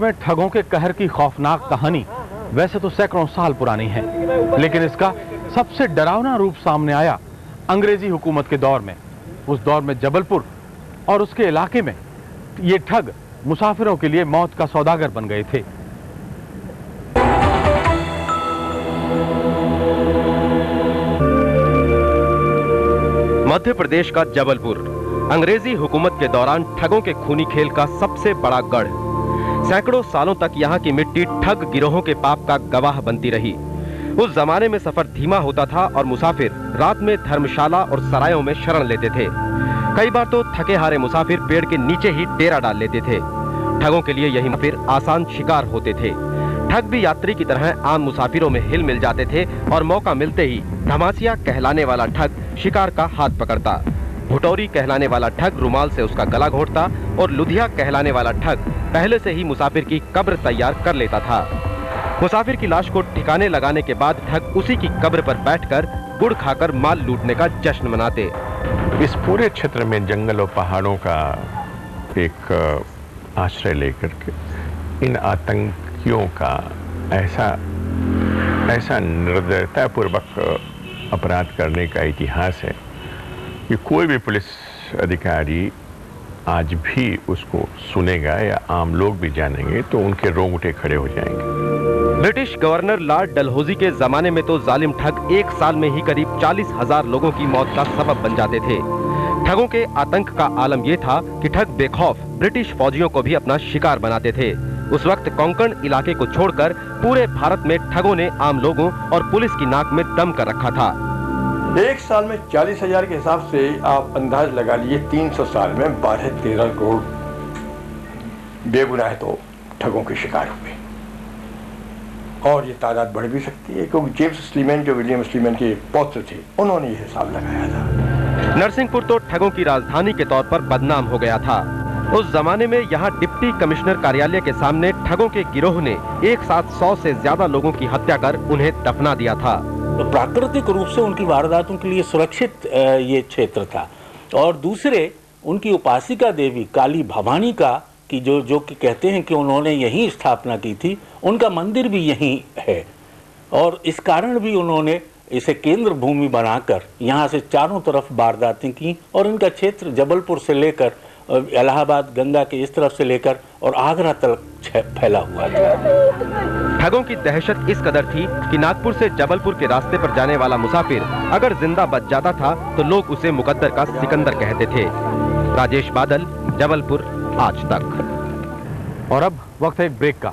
देश में ठगों के कहर की खौफनाक कहानी वैसे तो सैकड़ों साल पुरानी है, लेकिन इसका सबसे डरावना रूप सामने आया अंग्रेजी हुकूमत के दौर में। उस दौर में जबलपुर और उसके इलाके में ये ठग मुसाफिरों के लिए मौत का सौदागर बन गए थे। मध्य प्रदेश का जबलपुर अंग्रेजी हुकूमत के दौरान ठगों के खूनी खेल का सबसे बड़ा गढ़। सैकड़ों सालों तक यहाँ की मिट्टी ठग गिरोहों के पाप का गवाह बनती रही। उस जमाने में सफर धीमा होता था और मुसाफिर रात में धर्मशाला और सरायों में शरण लेते थे। कई बार तो थके हारे मुसाफिर पेड़ के नीचे ही डेरा डाल लेते थे। ठगों के लिए यही फिर आसान शिकार होते थे। ठग भी यात्री की तरह आम मुसाफिरों में हिल मिल जाते थे और मौका मिलते ही धमासिया कहलाने वाला ठग शिकार का हाथ पकड़ता, भुटौरी कहलाने वाला ठग रुमाल से उसका गला घोंटता और लुधिया कहलाने वाला ठग पहले से ही मुसाफिर की कब्र तैयार कर लेता था। मुसाफिर की लाश को ठिकाने लगाने के बाद ठग उसी की कब्र पर बैठकर गुड़ खाकर माल लूटने का जश्न मनाते। इस पूरे क्षेत्र में जंगल और पहाड़ों का एक आश्रय लेकर के इन आतंकियों का ऐसा निर्दयतापूर्वक अपराध करने का इतिहास है कि कोई भी पुलिस अधिकारी आज भी उसको सुनेगा या आम लोग भी जानेंगे तो उनके रोंगटे खड़े हो जाएंगे। ब्रिटिश गवर्नर लॉर्ड डलहौजी के जमाने में तो जालिम ठग एक साल में ही करीब 40,000 लोगों की मौत का सबब बन जाते थे। ठगों के आतंक का आलम यह था कि ठग बेखौफ ब्रिटिश फौजियों को भी अपना शिकार बनाते थे। उस वक्त कोंकण इलाके को छोड़कर पूरे भारत में ठगों ने आम लोगों और पुलिस की नाक में दम कर रखा था। एक साल में 40,000 के हिसाब से आप अंदाज लगा लीजिए 300 साल में 12-13 करोड़ बेगुनाह तो ठगों के शिकार हुए। और ये तादाद बढ़ भी सकती है क्योंकि जेम्स स्लीमैन जो विलियम स्लीमैन के पौत्र थे उन्होंने ये हिसाब लगाया था। नरसिंहपुर तो ठगों की राजधानी के तौर पर बदनाम हो गया था। उस जमाने में यहाँ डिप्टी कमिश्नर कार्यालय के सामने ठगों के गिरोह ने एक साथ 100 से ज्यादा लोगों की हत्या कर उन्हें दफना दिया था। तो प्राकृतिक रूप से उनकी वारदातों के लिए सुरक्षित ये क्षेत्र था। और दूसरे उनकी उपासिका देवी काली भवानी का कि जो कि कहते हैं कि उन्होंने यहीं स्थापना की थी, उनका मंदिर भी यहीं है। और इस कारण भी उन्होंने इसे केंद्र भूमि बनाकर यहाँ से चारों तरफ वारदातें की और इनका क्षेत्र जबलपुर से लेकर इलाहाबाद गंगा के इस तरफ से लेकर और आगरा तक फैला हुआ था। ठगों की दहशत इस कदर थी कि नागपुर से जबलपुर के रास्ते पर जाने वाला मुसाफिर अगर जिंदा बच जाता था तो लोग उसे मुकद्दर का सिकंदर कहते थे। राजेश बादल, जबलपुर, आज तक। और अब वक्त है एक ब्रेक का।